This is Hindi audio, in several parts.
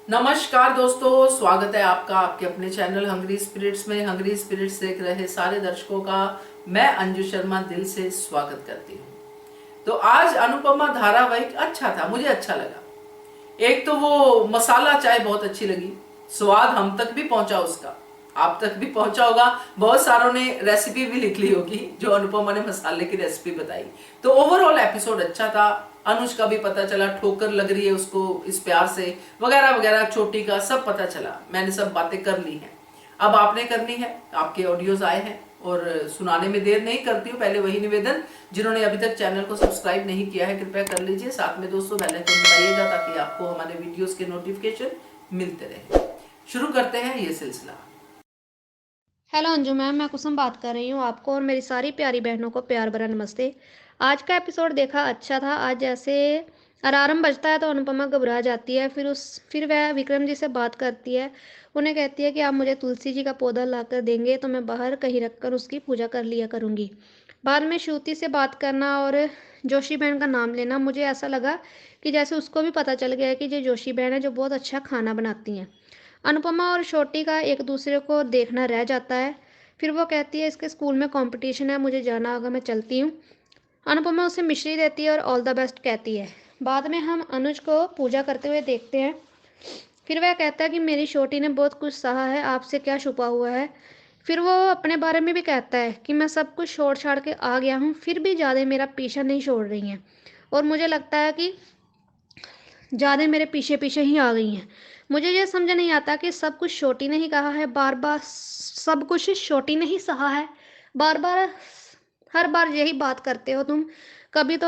नमस्कार दोस्तों, स्वागत है आपका आपके अपने चैनल हंग्री स्पिरिट्स में। हंग्री स्पिरिट्स देख रहे सारे दर्शकों का मैं अंजू शर्मा दिल से स्वागत करती हूँ। तो आज अनुपमा धारावाहिक अच्छा था, मुझे अच्छा लगा। एक तो वो मसाला चाय बहुत अच्छी लगी, स्वाद हम तक भी पहुंचा उसका, आप तक भी पहुंचा होगा। बहुत सारों ने रेसिपी भी लिख ली होगी जो अनुपमा ने मसाले की रेसिपी बताई। तो ओवरऑल एपिसोड अच्छा था। अनुज का भी पता चला ठोकर लग रही है उसको इस प्यार से, वगैरह वगैरह, चोटी का सब पता चला। मैंने सब बातें कर ली हैं, अब आपने करनी है। आपके ऑडियोज आए हैं और सुनाने में देर नहीं करती हूँ। पहले वही निवेदन, जिन्होंने अभी तक चैनल को सब्सक्राइब नहीं किया है कृपया कर लीजिए। साथ में दोस्तों बेल आइकन दबाइएगा ताकि आपको हमारे वीडियोस के नोटिफिकेशन मिलते रहे। शुरू करते हैं ये सिलसिला। हेलो अंजू मैम, मैं कुसुम बात कर रही हूँ। आपको और मेरी सारी प्यारी बहनों को प्यार भरा नमस्ते। आज का एपिसोड देखा, अच्छा था। आज जैसे अलार्म बजता है तो अनुपमा घबरा जाती है, फिर वह विक्रम जी से बात करती है। उन्हें कहती है कि आप मुझे तुलसी जी का पौधा ला कर देंगे तो मैं बाहर कहीं रखकर उसकी पूजा कर लिया करूँगी। बाद में श्रुति से बात करना और जोशी बहन का नाम लेना, मुझे ऐसा लगा कि जैसे उसको भी पता चल गया है कि ये जोशी बहन है जो बहुत अच्छा खाना बनाती हैं। अनुपमा और छोटी का एक दूसरे को देखना रह जाता है। फिर वो कहती है इसके स्कूल में कंपटीशन है, मुझे जाना होगा, मैं चलती हूँ। अनुपमा उसे मिश्री देती है और ऑल द बेस्ट कहती है। बाद में हम अनुज को पूजा करते हुए देखते हैं। फिर वह कहता है कि मेरी छोटी ने बहुत कुछ सहा है, आपसे क्या छुपा हुआ है। फिर वो अपने बारे में भी कहता है कि मैं सब कुछ छोड़ छाड़ के आ गया हूँ, फिर भी ज़्यादा मेरा पीछा नहीं छोड़ रही हैं। और मुझे लगता है कि ज़्यादा मेरे पीछे पीछे ही आ गई हैं। मुझे ये समझ नहीं आता कि सब कुछ छोटी ने ही कहा है, बार बार सब कुछ छोटी ने ही सहा है। बार बार हर बार यही बात करते हो तुम, कभी तो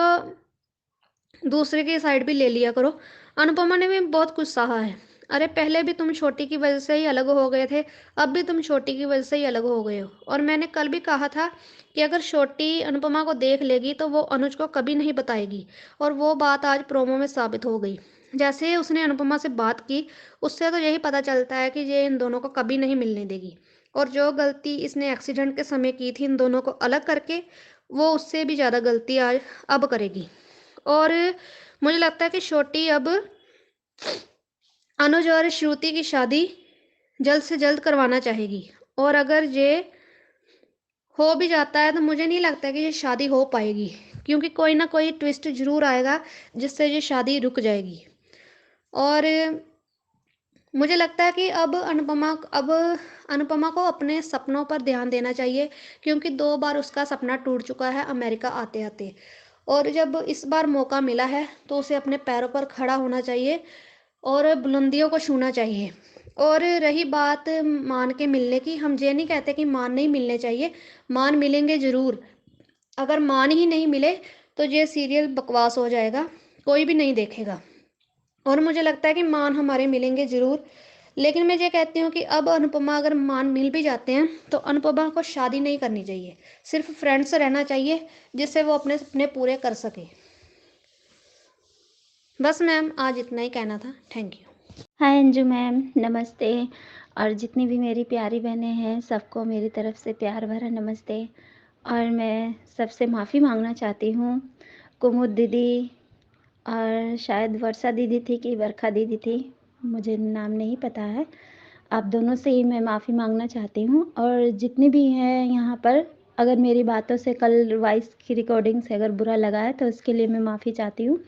दूसरे की साइड भी ले लिया करो। अनुपमा ने भी बहुत कुछ सहा है। अरे पहले भी तुम छोटी की वजह से ही अलग हो गए थे, अब भी तुम छोटी की वजह से ही अलग हो गए हो। और मैंने कल भी कहा था कि अगर छोटी अनुपमा को देख लेगी तो वो अनुज को कभी नहीं बताएगी, और वो बात आज प्रोमो में साबित हो गई। जैसे उसने अनुपमा से बात की, उससे तो यही पता चलता है कि ये इन दोनों को कभी नहीं मिलने देगी। और जो गलती इसने एक्सीडेंट के समय की थी इन दोनों को अलग करके, वो उससे भी ज़्यादा गलती आज अब करेगी। और मुझे लगता है कि छोटी अब अनुज और श्रुति की शादी जल्द से जल्द करवाना चाहेगी। और अगर ये हो भी जाता है तो मुझे नहीं लगता कि ये शादी हो पाएगी, क्योंकि कोई ना कोई ट्विस्ट जरूर आएगा जिससे ये शादी रुक जाएगी। और मुझे लगता है कि अब अनुपमा को अपने सपनों पर ध्यान देना चाहिए, क्योंकि 2 बार उसका सपना टूट चुका है अमेरिका आते आते। और जब इस बार मौका मिला है तो उसे अपने पैरों पर खड़ा होना चाहिए और बुलंदियों को छूना चाहिए। और रही बात मान के मिलने की, हम ये नहीं कहते कि मान नहीं मिलने चाहिए, मान मिलेंगे ज़रूर। अगर मान ही नहीं मिले तो ये सीरियल बकवास हो जाएगा, कोई भी नहीं देखेगा। और मुझे लगता है कि मान हमारे मिलेंगे ज़रूर। लेकिन मैं ये कहती हूँ कि अब अनुपमा अगर मान मिल भी जाते हैं तो अनुपमा को शादी नहीं करनी चाहिए, सिर्फ फ्रेंड्स रहना चाहिए जिससे वो अपने सपने पूरे कर सके। बस मैम, आज इतना ही कहना था। Thank you. Hi Anju ma'am, नमस्ते। और जितनी भी मेरी प्यारी बहनें हैं सबको मेरी तरफ से प्यार भरा नमस्ते। और मैं सबसे माफ़ी मांगना चाहती हूँ। कुमुद दीदी और शायद वर्षा दीदी थी कि बरखा दीदी थी, मुझे नाम नहीं पता है। आप दोनों से ही मैं माफ़ी मांगना चाहती हूँ। और जितनी भी हैं यहाँ पर, अगर मेरी बातों से कल वॉइस की रिकॉर्डिंग से अगर बुरा लगा है तो उसके लिए मैं माफ़ी चाहती हूँ।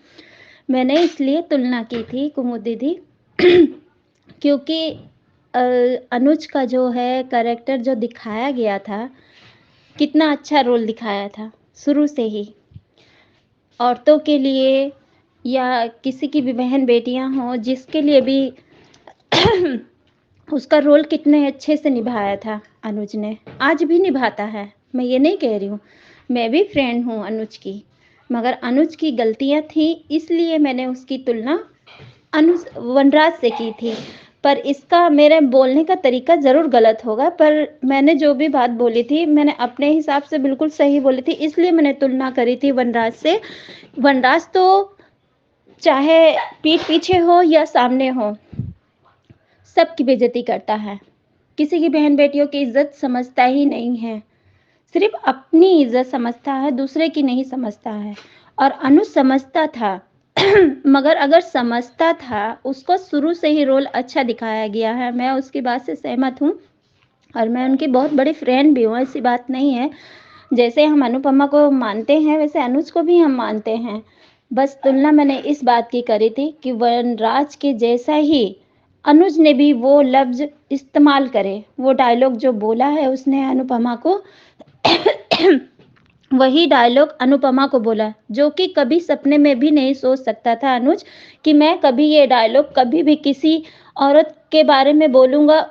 मैंने इसलिए तुलना की थी कुमुद दीदी क्योंकि अनुज का जो है कैरेक्टर जो दिखाया गया था, कितना अच्छा रोल दिखाया था शुरू से ही। औरतों के लिए या किसी की भी बहन बेटियां हों, जिसके लिए भी उसका रोल कितने अच्छे से निभाया था अनुज ने, आज भी निभाता है। मैं ये नहीं कह रही हूँ, मैं भी फ्रेंड हूँ अनुज की, मगर अनुज की गलतियाँ थी इसलिए मैंने उसकी तुलना अनुज वनराज से की थी। पर इसका मेरे बोलने का तरीका ज़रूर गलत होगा, पर मैंने जो भी बात बोली थी मैंने अपने हिसाब से बिल्कुल सही बोली थी, इसलिए मैंने तुलना करी थी वनराज से। वनराज तो चाहे पीठ पीछे हो या सामने हो, सबकी बेइज्जती करता है, किसी की बहन बेटियों की इज्जत समझता ही नहीं है, सिर्फ अपनी इज्जत समझता है, दूसरे की नहीं समझता है। और अनुज समझता था मगर अगर समझता था, उसको शुरू से ही रोल अच्छा दिखाया गया है। मैं उसकी बात से सहमत हूँ और मैं उनकी बहुत बड़ी फ्रेंड भी हूँ, ऐसी बात नहीं है। जैसे हम अनुपमा को मानते हैं, वैसे अनुज को भी हम मानते हैं। बस तुलना मैंने इस बात की करी थी कि वनराज के जैसा ही अनुज ने भी वो लफ्ज़ इस्तेमाल करे, वो डायलॉग जो बोला है उसने अनुपमा को, वही डायलॉग अनुपमा को बोला, जो कि कभी सपने में भी नहीं सोच सकता था अनुज कि मैं कभी ये डायलॉग कभी भी किसी औरत के बारे में बोलूँगा।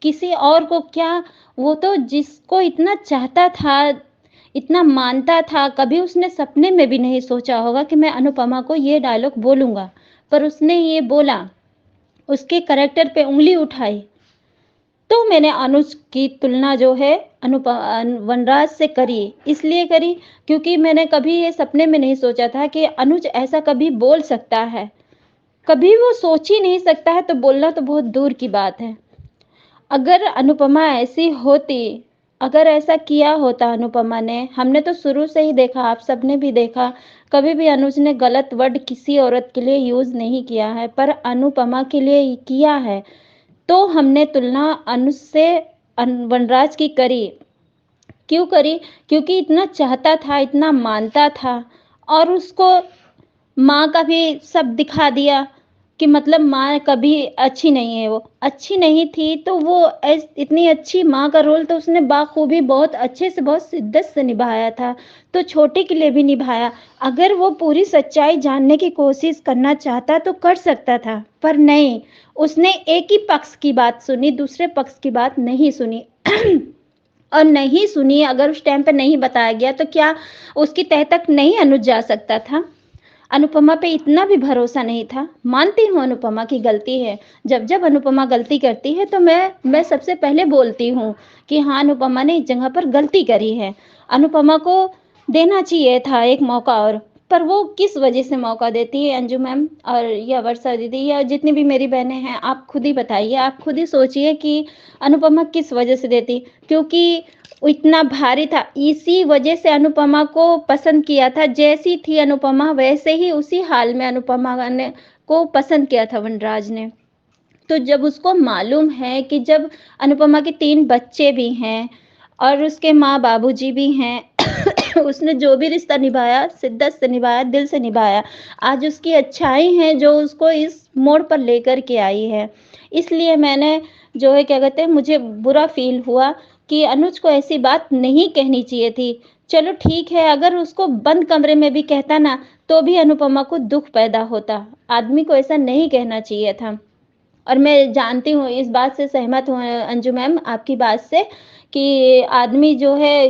किसी और को क्या, वो तो जिसको इतना चाहता था, इतना मानता था, कभी उसने सपने में भी नहीं सोचा होगा कि मैं अनुपमा को ये डायलॉग बोलूँगा। पर उसने ये बोला, उसके करैक्टर पे उँगली उठाई। तो मैंने अनुज की तुलना जो है वनराज से करी, इसलिए करी क्योंकि मैंने कभी ये सपने में नहीं सोचा था कि अनुज ऐसा कभी बोल सकता है। कभी वो सोच ही नहीं सकता है तो बोलना तो बहुत दूर की बात है। अगर अनुपमा ऐसी होती, अगर ऐसा किया होता अनुपमा ने, हमने तो शुरू से ही देखा, आप सबने भी देखा, कभी भी अनुज ने गलत वर्ड किसी औरत के लिए यूज़ नहीं किया है, पर अनुपमा के लिए किया है। तो हमने तुलना अनुज से वनराज की करी। क्यों करी? क्योंकि इतना चाहता था, इतना मानता था और उसको माँ का भी सब दिखा दिया कि मतलब माँ कभी अच्छी नहीं है, वो अच्छी नहीं थी तो वो इतनी अच्छी माँ का रोल तो उसने बाखूबी बहुत अच्छे से, बहुत शिद्दत से निभाया था। तो छोटे के लिए भी निभाया। अगर वो पूरी सच्चाई जानने की कोशिश करना चाहता तो कर सकता था, पर नहीं, उसने एक ही पक्ष की बात सुनी, दूसरे पक्ष की बात नहीं सुनी। और नहीं सुनी, अगर उस टाइम पे नहीं बताया गया तो क्या उसकी तह तक नहीं अनुज जा सकता था? अनुपमा पे इतना भी भरोसा नहीं था। मानती हूँ अनुपमा की गलती है। जब जब अनुपमा गलती करती है तो मैं सबसे पहले बोलती हूँ कि हाँ, अनुपमा ने इस जगह पर गलती करी है। अनुपमा को देना चाहिए था एक मौका और, पर वो किस वजह से मौका देती है अंजू मैम और या वर्षा दीदी या जितनी भी मेरी बहनें हैं, आप खुद ही बताइए, आप खुद ही सोचिए कि अनुपमा किस वजह से देती? क्योंकि वो इतना भारी था, इसी वजह से अनुपमा को पसंद किया था। जैसी थी अनुपमा वैसे ही उसी हाल में अनुपमा ने को पसंद किया था वनराज ने। तो जब उसको मालूम है कि जब अनुपमा के 3 बच्चे भी हैं और उसके माँ बाबूजी भी हैं, उसने जो भी रिश्ता निभाया, शिद्दत से निभाया, दिल से निभाया। आज उसकी अच्छाई है जो उसको इस मोड़ पर लेकर के आई है। इसलिए मैंने जो है क्या कहते हैं, मुझे बुरा फ़ील हुआ कि अनुज को ऐसी बात नहीं कहनी चाहिए थी। चलो ठीक है, अगर उसको बंद कमरे में भी कहता ना, तो भी अनुपमा को दुःख पैदा होता। आदमी को ऐसा नहीं कहना चाहिए था। और मैं जानती हूँ, इस बात से सहमत हूँ अंजू मैम आपकी बात से कि आदमी जो है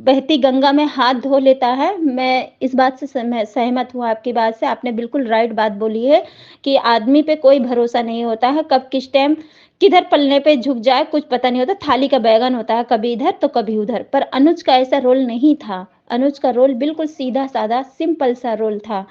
बहती गंगा में हाथ धो लेता है। मैं इस बात से सहमत हूँ आपकी बात से। आपने बिल्कुल राइट बात बोली है कि आदमी पे कोई भरोसा नहीं होता है, कब किस टाइम किधर पलने पे झुक जाए कुछ पता नहीं होता। थाली का बैगन होता है, कभी इधर तो कभी उधर। पर अनुज का ऐसा रोल नहीं था। अनुज का रोल बिल्कुल सीधा-साधा सिंपल सा रोल था।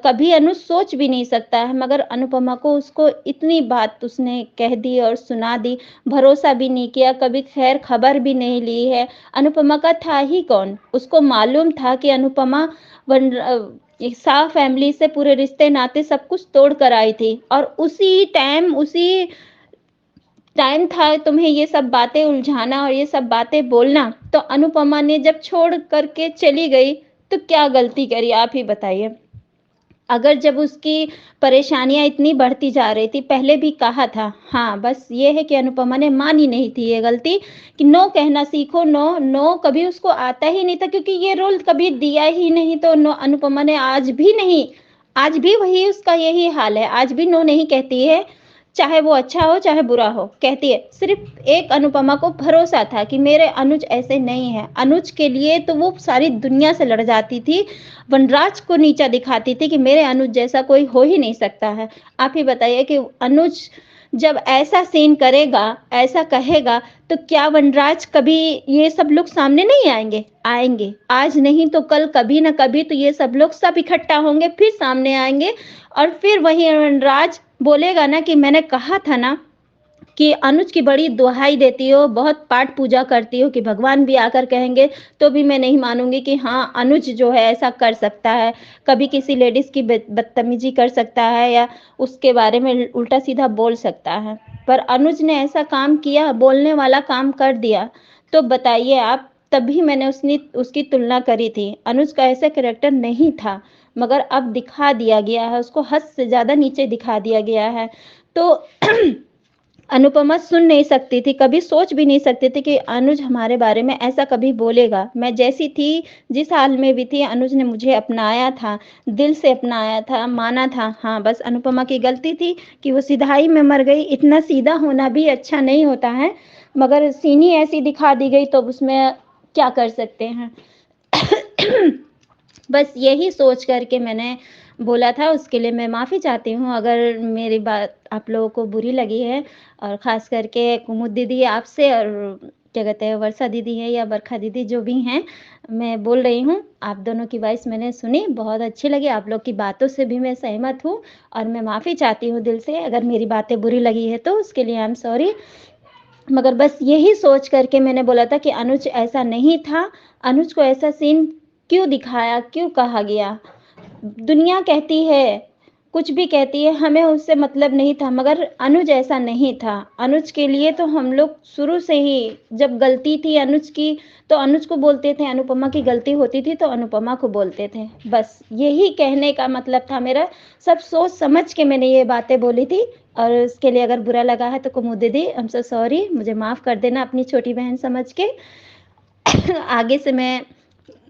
कभी अनुज सोच भी नहीं सकता है, मगर अनुपमा को उसको इतनी बात उसने कह दी और सुना दी, भरोसा भी नहीं किया, कभी खैर खबर भी नहीं ली है। अनुपमा का था ही कौन? उसको मालूम था कि अनुपमा एक साफ फैमिली से पूरे रिश्ते नाते सब कुछ तोड़ कर आई थी और उसी टाइम था तुम्हें ये सब बातें उलझाना और ये सब बातें बोलना। तो अनुपमा ने जब छोड़ कर के चली गई, तो क्या गलती करी आप ही बताइए? अगर जब उसकी परेशानियाँ इतनी बढ़ती जा रही थी, पहले भी कहा था, हाँ, बस ये है कि अनुपमा ने मानी नहीं थी ये गलती कि नो कहना सीखो। नो, नो कभी उसको आता ही नहीं था क्योंकि ये रोल कभी दिया ही नहीं। तो नो अनुपमा ने आज भी नहीं, आज भी वही उसका यही हाल है, आज भी नो नहीं कहती है। चाहे वो अच्छा हो चाहे बुरा हो, कहती है। सिर्फ एक अनुपमा को भरोसा था कि मेरे अनुज ऐसे नहीं है। अनुज के लिए तो वो सारी दुनिया से लड़ जाती थी, वनराज को नीचा दिखाती थी कि मेरे अनुज जैसा कोई हो ही नहीं सकता है। आप ही बताइए कि अनुज जब ऐसा सीन करेगा, ऐसा कहेगा, तो क्या वनराज कभी ये सब लोग सामने नहीं आएंगे? आएंगे। आज नहीं तो कल, कभी ना कभी तो ये सब लोग सब इकट्ठा होंगे, फिर सामने आएंगे और फिर वही वनराज बोलेगा ना कि मैंने कहा था ना कि अनुज की बड़ी दुहाई देती हो, बहुत पाठ पूजा करती हो कि भगवान भी आकर कहेंगे तो भी मैं नहीं मानूँगी कि हाँ, अनुज जो है ऐसा कर सकता है। कभी किसी लेडीज़ की बदतमीज़ी कर सकता है या उसके बारे में उल्टा-सीधा बोल सकता है। पर अनुज ने ऐसा काम किया, बोलने वाला काम कर दिया। तो बताइए आप, तभी मैंने उसकी तुलना करी थी। अनुज का ऐसा कैरेक्टर नहीं था, मगर अब दिखा दिया गया है, उसको हद से ज़्यादा नीचे दिखा दिया गया है। तो अनुपमा सुन नहीं सकती थी, कभी सोच भी नहीं सकती थी कि अनुज हमारे बारे में ऐसा कभी बोलेगा। मैं जैसी थी, जिस हाल में भी थी, अनुज ने मुझे अपनाया था, दिल से अपनाया था, माना था। हाँ, बस अनुपमा की गलती थी कि वो सिधाई में मर गई। इतना सीधा होना भी अच्छा नहीं होता है, मगर सीनी ऐसी दिखा दी गई तो उसमें क्या कर सकते हैं। बस यही सोच कर के मैंने बोला था, उसके लिए मैं माफ़ी चाहती हूँ अगर मेरी बात आप लोगों को बुरी लगी है, और ख़ास करके कुमुद दीदी आपसे, और क्या कहते हैं, वर्षा दीदी है या बरखा दीदी जो भी हैं, मैं बोल रही हूँ, आप दोनों की वॉइस मैंने सुनी, बहुत अच्छी लगी, आप लोग की बातों से भी मैं सहमत हूँ और मैं माफ़ी चाहती हूँ दिल से, अगर मेरी बातें बुरी लगी है तो उसके लिए आई एम सॉरी। मगर बस यही सोच कर के मैंने बोला था कि अनुज ऐसा नहीं था, अनुज को ऐसा सीन क्यों दिखाया, क्यों कहा गया? दुनिया कहती है, कुछ भी कहती है, हमें उससे मतलब नहीं था, मगर अनुज ऐसा नहीं था। अनुज के लिए तो हम लोग शुरू से ही, जब गलती थी अनुज की, तो अनुज को बोलते थे, अनुपमा की गलती होती थी तो अनुपमा को बोलते थे। बस यही कहने का मतलब था मेरा। सब सोच समझ के मैंने ये बातें बोली थी, और उसके लिए अगर बुरा लगा है तो कुमुद दीदी, आई एम सो सॉरी, मुझे माफ़ कर देना अपनी छोटी बहन समझ के। आगे से मैं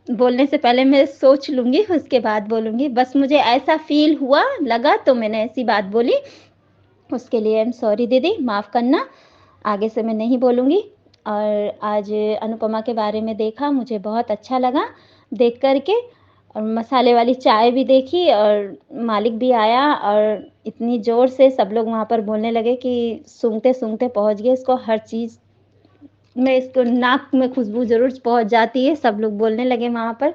बोलने से पहले मैं सोच लूँगी, उसके बाद बोलूँगी। बस मुझे ऐसा फ़ील हुआ, लगा तो मैंने ऐसी बात बोली। उसके लिए आई एम सॉरी दीदी, माफ़ करना। आगे से मैं नहीं बोलूँगी। और आज अनुपमा के बारे में देखा, मुझे बहुत अच्छा लगा देख कर के, और मसाले वाली चाय भी देखी, और मालिक भी आया, और इतनी ज़ोर से सब लोग वहाँ पर बोलने लगे कि सूंघते-सूंघते पहुँच गए इसको हर चीज़ में, इसको नाक में खुशबू ज़रूर पहुँच जाती है, सब लोग बोलने लगे वहाँ पर।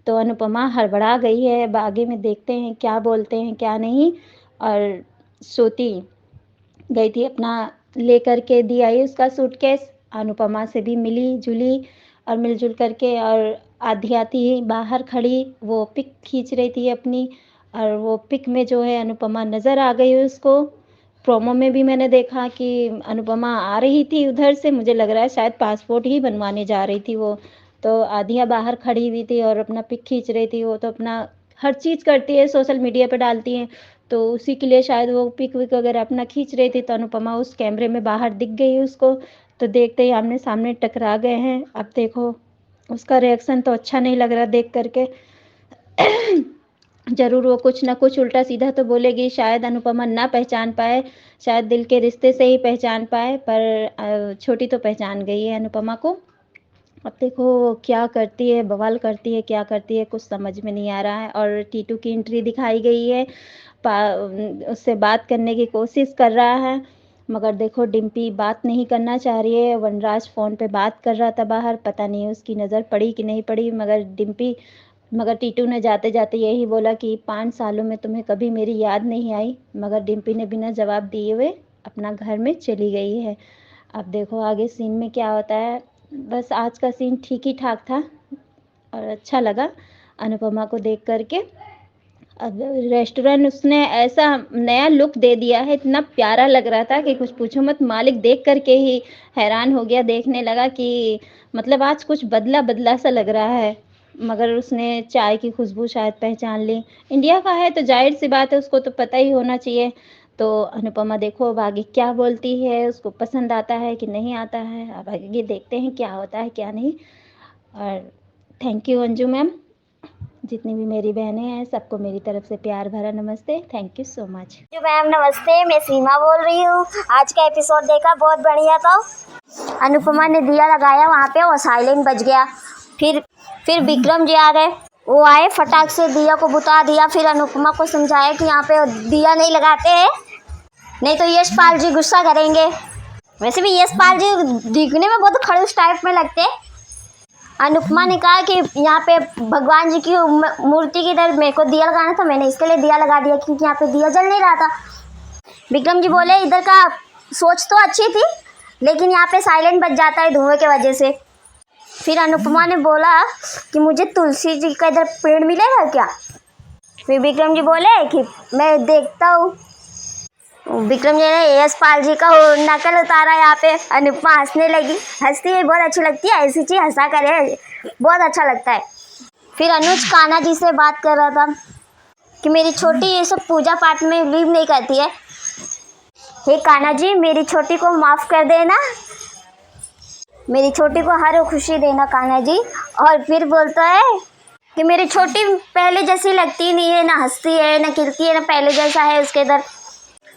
तो अनुपमा हड़बड़ा गई है, अब आगे में देखते हैं क्या बोलते हैं, क्या नहीं। और श्रुति गई थी अपना, लेकर के दी आई उसका सूटकेस, अनुपमा से भी मिली-जुली और मिल-जुल करके, और आधी-आधी बाहर खड़ी वो पिक खींच रही थी अपनी, और वो पिक में जो है अनुपमा नज़र आ गई उसको। प्रोमो में भी मैंने देखा कि अनुपमा आ रही थी उधर से, मुझे लग रहा है शायद पासपोर्ट ही बनवाने जा रही थी वो। तो आधिया बाहर खड़ी हुई थी और अपना पिक खींच रही थी। वो तो अपना हर चीज़ करती है, सोशल मीडिया पे डालती हैं, तो उसी के लिए शायद वो पिक विक वगैरह अपना खींच रही थी। तो अनुपमा उस कैमरे में बाहर दिख गई उसको, तो देखते ही आमने-सामने टकरा गए हैं। अब देखो, उसका रिएक्शन तो अच्छा नहीं लग रहा देख कर के। ज़रूर वो कुछ ना कुछ उल्टा-सीधा तो बोलेगी, शायद अनुपमा ना पहचान पाए, शायद दिल के रिश्ते से ही पहचान पाए, पर छोटी तो पहचान गई है अनुपमा को। अब देखो वो क्या करती है, बवाल करती है, क्या करती है, कुछ समझ में नहीं आ रहा है। और टीटू की एंट्री दिखाई गई है, उससे बात करने की कोशिश कर रहा है, मगर देखो डिम्पी बात नहीं करना चाह रही है। वनराज फ़ोन पे बात कर रहा था बाहर, पता नहीं उसकी नज़र पड़ी कि नहीं पड़ी, मगर टीटू ने जाते-जाते यही बोला कि 5 सालों में तुम्हें कभी मेरी याद नहीं आई, मगर डिम्पी ने बिना जवाब दिए हुए अपना घर में चली गई है। अब देखो आगे सीन में क्या होता है। बस आज का सीन ठीक ही ठाक था और अच्छा लगा अनुपमा को देख कर के। अब रेस्टोरेंट उसने ऐसा नया लुक दे दिया है, इतना प्यारा लग रहा था कि कुछ पूछो मत। मालिक देख कर के ही हैरान हो गया, देखने लगा कि मतलब आज कुछ बदला-बदला सा लग रहा है। मगर उसने चाय की खुशबू शायद पहचान ली। इंडिया का है तो ज़ाहिर-सी बात है उसको तो पता ही होना चाहिए। तो अनुपमा देखो अब आगे क्या बोलती है, उसको पसंद आता है कि नहीं आता है। अब आगे देखते हैं क्या होता है क्या नहीं। और थैंक यू अंजू मैम, जितनी भी मेरी बहनें हैं सबको मेरी तरफ से प्यार भरा नमस्ते। Thank you so much. जी मैम नमस्ते, मैं सीमा बोल रही हूँ। आज का एपिसोड देखा, बहुत बढ़िया था। अनुपमा ने दिया लगाया वहाँ पे और साइलेंट बज गया। फिर विक्रम जी आ गए, वो आए फटाक से दिया को बुता दिया। फिर अनुपमा को समझाया कि यहाँ पे दिया नहीं लगाते हैं, नहीं तो यशपाल जी गुस्सा करेंगे। वैसे भी यशपाल जी दिखने में बहुत खड़ूस टाइप में लगते हैं। अनुपमा ने कहा कि यहाँ पे भगवान जी की मूर्ति की इधर मेरे को दिया लगाना था, मैंने इसके लिए दिया लगा दिया क्योंकि यहाँ पे दिया जल नहीं रहा था। विक्रम जी बोले इधर का सोच तो अच्छी थी, लेकिन यहाँ पे साइलेंट बज जाता है धुएं की वजह से। फिर अनुपमा ने बोला कि मुझे तुलसी जी का इधर पेड़ मिलेगा क्या। फिर विक्रम जी बोले कि मैं देखता हूँ। विक्रम जी ने यशपाल जी का नकल उतारा यहाँ पे। अनुपमा हंसने लगी, हंसती है, बहुत अच्छी लगती है, ऐसी चीज़ हंसा करे बहुत अच्छा लगता है। फिर अनुज कान्हा जी से बात कर रहा था कि मेरी छोटी ये सब पूजा पाठ में बिलीव नहीं करती है, हे कान्हा जी मेरी छोटी को माफ़ कर देना, मेरी छोटी को हर खुशी देना कान्हा जी। और फिर बोलता है कि मेरी छोटी पहले जैसी लगती नहीं है, ना हंसती है, ना खिलती है, ना पहले जैसा है उसके इधर।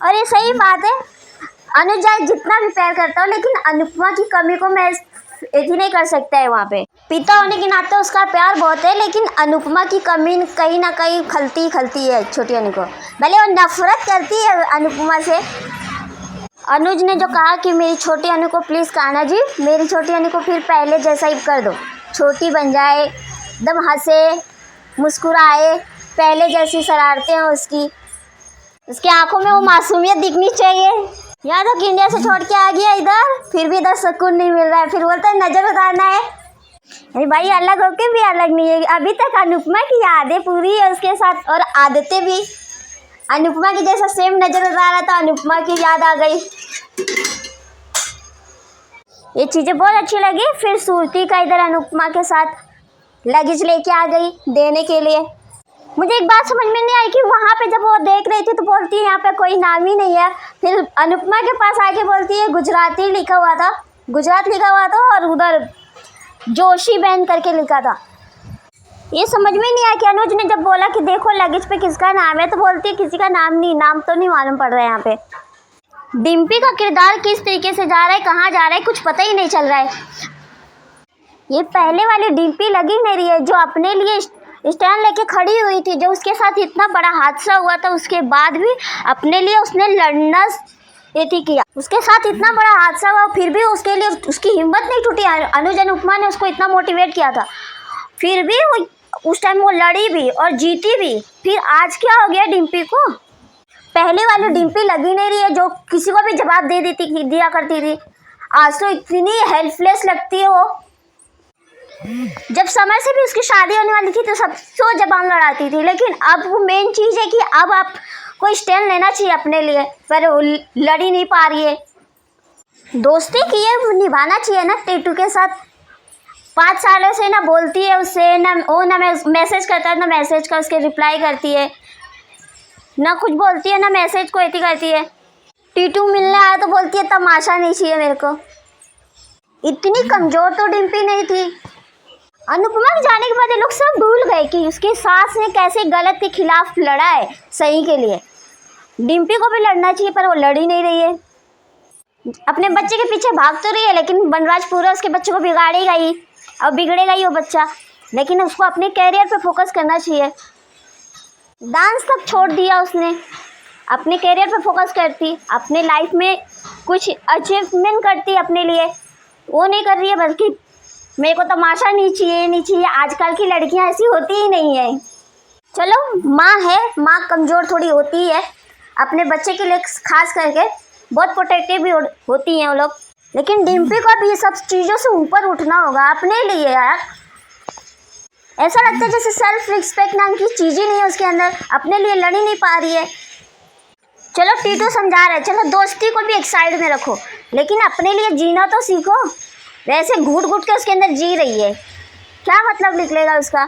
और ये सही बात है, अनुज जितना भी प्यार करता हूँ लेकिन अनुपमा की कमी को मैं एक ही नहीं कर सकता है। वहाँ पे पिता होने के नाते उसका प्यार बहुत है, लेकिन अनुपमा की कमी कहीं ना कहीं खलती है छोटी अनु को। भले वो नफरत करती है अनुपमा से। अनुज ने जो कहा कि मेरी छोटी अनु को प्लीज़ कान्हा जी मेरी छोटी अनु को फिर पहले जैसा ही कर दो, छोटी बन जाए, एकदम हंसे मुस्कुराए, पहले जैसी शरारतें हैं उसकी आंखों में वो मासूमियत दिखनी चाहिए। यहाँ तक इंडिया से छोड़ के आ गया इधर, फिर भी इधर सुकून नहीं मिल रहा है। फिर बोलता है नज़र उतारना है। अरे भाई अलग होके भी अलग नहीं है। अभी तक अनुपमा की यादें पूरी है उसके साथ, और आदतें भी अनुपमा की जैसा सेम नज़र उतारा तो अनुपमा की याद आ गई। ये चीज़ें बहुत अच्छी लगी। फिर सूरती का इधर अनुपमा के साथ लगेज लेके आ गई देने के लिए। मुझे एक बात समझ में नहीं आई कि वहाँ पे जब वो देख रही थी तो बोलती है यहाँ पे कोई नाम ही नहीं है। फिर अनुपमा के पास आके बोलती है गुजराती लिखा हुआ था, गुजरात लिखा हुआ था और उधर जोशी बहन करके लिखा था। ये समझ में नहीं आया कि अनुज ने जब बोला कि देखो लगेज पे किसका नाम है तो बोलती है किसी का नाम नहीं, नाम तो नहीं मालूम पड़ रहा है। यहाँ पे डिम्पी का किरदार किस तरीके से जा रहा है, कहाँ जा रहा है, कुछ पता ही नहीं चल रहा है। ये पहले वाली डिम्पी लगी नहीं रही है जो अपने लिए स्टैंड लेके खड़ी हुई थी, जो उसके साथ इतना बड़ा हादसा हुआ था उसके बाद भी अपने लिए उसने लड़ना ये थी किया। उसके साथ इतना बड़ा हादसा हुआ फिर भी उसके लिए उसकी हिम्मत नहीं टूटी। अनुज अनुपमा ने उसको इतना मोटिवेट किया था, फिर भी वो उस टाइम वो लड़ी भी और जीती भी। फिर आज क्या हो गया डिम्पी को, पहले वाली डिम्पी लगी नहीं रही है जो किसी को भी जवाब दे देती दिया करती थी। आज तो इतनी हेल्पलेस लगती है वो। जब समय से भी उसकी शादी होने वाली थी तो सबसे जबान लड़ाती थी, लेकिन अब वो मेन चीज़ है कि अब आप कोई स्टैंड लेना चाहिए अपने लिए, पर वो लड़ी नहीं पा रही है। दोस्ती की है निभाना चाहिए ना टीटू के साथ। 5 सालों से ना बोलती है उससे, ना वो ना मैसेज करता है, ना मैसेज का उसके रिप्लाई करती है, ना कुछ बोलती है, ना मैसेज को ऐसी करती है। टीटू मिलने आया तो बोलती है तमाशा नहीं चाहिए मेरे को। इतनी कमज़ोर तो डिम्पी नहीं थी। अनुपमा के जाने के बाद ये लोग सब भूल गए कि उसकी सास ने कैसे गलत के खिलाफ लड़ा है सही के लिए। डिम्पी को भी लड़ना चाहिए पर वो लड़ ही नहीं रही है। अपने बच्चे के पीछे भाग तो रही है, लेकिन बनराज पूरा उसके बच्चे को बिगाड़ेगा ही, अब बिगड़ेगा ही वो बच्चा। लेकिन उसको अपने कैरियर पे फोकस करना चाहिए। डांस तक छोड़ दिया उसने, अपने कैरियर पे फोकस करती, अपने लाइफ में कुछ अचीवमेंट करती अपने लिए। वो नहीं कर रही है, बल्कि मेरे को तमाशा नहीं चाहिए। आजकल की लड़कियां ऐसी होती ही नहीं है। चलो माँ है, माँ कमज़ोर थोड़ी होती है, अपने बच्चे के लिए खास करके बहुत प्रोटेक्टिव भी होती हैं वो लोग। लेकिन डिम्पी को भी ये सब चीज़ों से ऊपर उठना होगा अपने लिए यार। ऐसा लगता है जैसे सेल्फ रिस्पेक्ट नाम की चीज़ ही नहीं है उसके अंदर, अपने लिए लड़ ही नहीं पा रही है। चलो टीटू समझा रहा है, चलो दोस्ती को भी एक साइड में रखो, लेकिन अपने लिए जीना तो सीखो। वैसे घूट घूट के उसके अंदर जी रही है, क्या मतलब निकलेगा उसका।